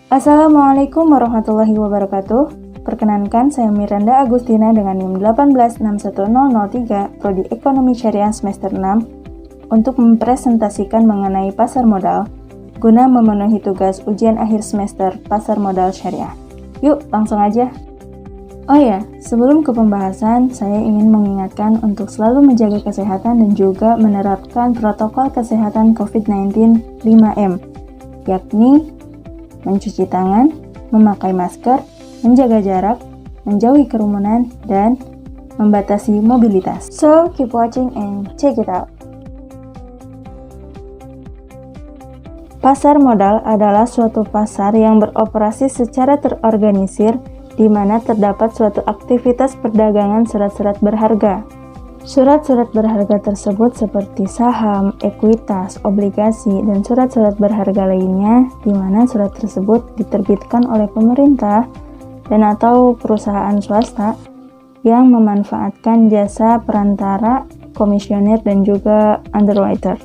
Assalamualaikum warahmatullahi wabarakatuh. Perkenankan, saya Miranda Agustina dengan NIM 1861003, Prodi Ekonomi Syariah semester 6, untuk mempresentasikan mengenai pasar modal, guna memenuhi tugas ujian akhir semester pasar modal syariah. Yuk, langsung aja. Oh ya, sebelum ke pembahasan, saya ingin mengingatkan untuk selalu menjaga kesehatan dan juga menerapkan protokol kesehatan COVID-19 5M, yakni mencuci tangan, memakai masker, menjaga jarak, menjauhi kerumunan, dan membatasi mobilitas. So, keep watching and check it out. Pasar modal adalah suatu pasar yang beroperasi secara terorganisir di mana terdapat suatu aktivitas perdagangan surat-surat berharga. Surat-surat berharga tersebut seperti saham, ekuitas, obligasi, dan surat-surat berharga lainnya di mana surat tersebut diterbitkan oleh pemerintah dan atau perusahaan swasta yang memanfaatkan jasa perantara, komisioner, dan juga underwriter.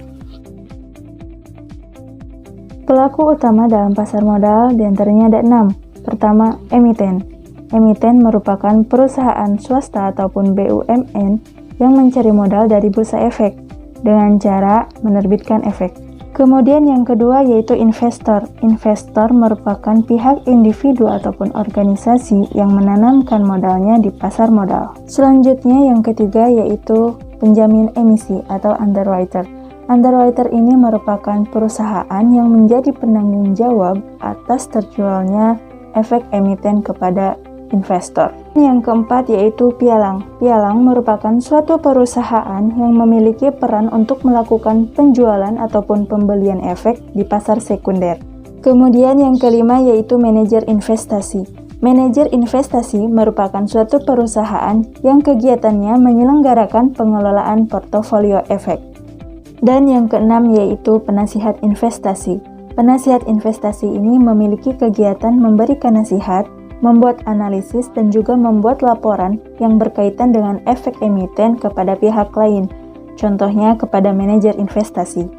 Pelaku utama dalam pasar modal diantaranya ada 6. Pertama, emiten. Emiten merupakan perusahaan swasta ataupun BUMN yang mencari modal dari bursa efek dengan cara menerbitkan efek. Kemudian yang kedua yaitu investor. Investor merupakan pihak individu ataupun organisasi yang menanamkan modalnya di pasar modal. Selanjutnya yang ketiga yaitu penjamin emisi atau underwriter. Underwriter ini merupakan perusahaan yang menjadi penanggung jawab atas terjualnya efek emiten kepada investor. Yang keempat yaitu pialang. Pialang merupakan suatu perusahaan yang memiliki peran untuk melakukan penjualan ataupun pembelian efek di pasar sekunder. Kemudian yang kelima yaitu manajer investasi. Manajer investasi merupakan suatu perusahaan yang kegiatannya menyelenggarakan pengelolaan portofolio efek. Dan yang keenam yaitu penasihat investasi. Penasihat investasi ini memiliki kegiatan memberikan nasihat, membuat analisis, dan juga membuat laporan yang berkaitan dengan efek emiten kepada pihak lain, contohnya kepada manajer investasi.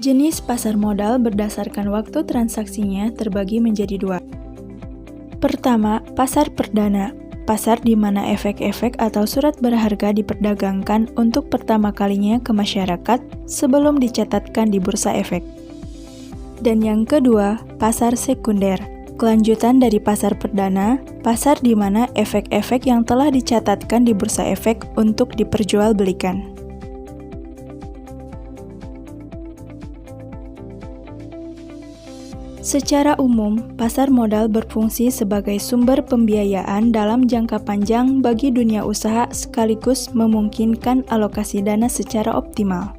Jenis pasar modal berdasarkan waktu transaksinya terbagi menjadi 2. Pertama, pasar perdana. Pasar di mana efek-efek atau surat berharga diperdagangkan untuk pertama kalinya ke masyarakat sebelum dicatatkan di bursa efek. Dan yang kedua, pasar sekunder. Kelanjutan dari pasar perdana, pasar di mana efek-efek yang telah dicatatkan di bursa efek untuk diperjualbelikan. Secara umum, pasar modal berfungsi sebagai sumber pembiayaan dalam jangka panjang bagi dunia usaha sekaligus memungkinkan alokasi dana secara optimal.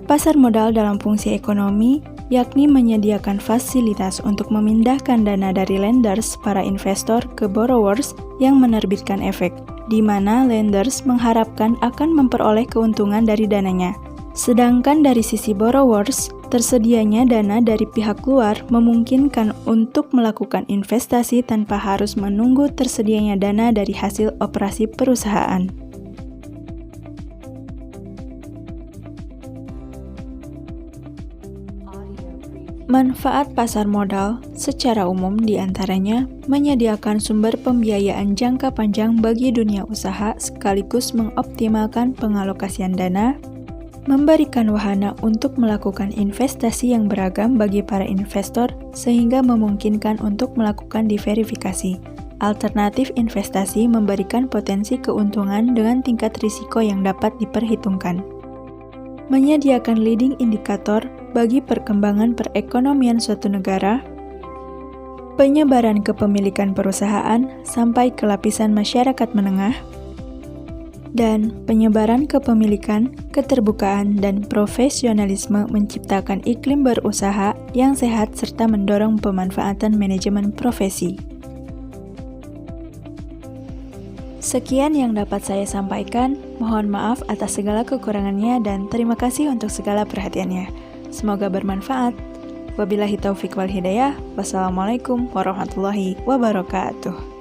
Pasar modal dalam fungsi ekonomi, yakni menyediakan fasilitas untuk memindahkan dana dari lenders, para investor, ke borrowers yang menerbitkan efek, di mana lenders mengharapkan akan memperoleh keuntungan dari dananya. Sedangkan dari sisi borrowers, tersedianya dana dari pihak luar memungkinkan untuk melakukan investasi tanpa harus menunggu tersedianya dana dari hasil operasi perusahaan. Manfaat pasar modal secara umum diantaranya menyediakan sumber pembiayaan jangka panjang bagi dunia usaha sekaligus mengoptimalkan pengalokasian dana, memberikan wahana untuk melakukan investasi yang beragam bagi para investor sehingga memungkinkan untuk melakukan diverifikasi. Alternatif investasi memberikan potensi keuntungan dengan tingkat risiko yang dapat diperhitungkan. Menyediakan leading indikator bagi perkembangan perekonomian suatu negara, penyebaran kepemilikan perusahaan sampai ke lapisan masyarakat menengah, dan penyebaran kepemilikan, keterbukaan, dan profesionalisme menciptakan iklim berusaha yang sehat serta mendorong pemanfaatan manajemen profesi. Sekian yang dapat saya sampaikan, mohon maaf atas segala kekurangannya dan terima kasih untuk segala perhatiannya. Semoga bermanfaat. Wabillahi taufiq wal hidayah. Wassalamualaikum warahmatullahi wabarakatuh.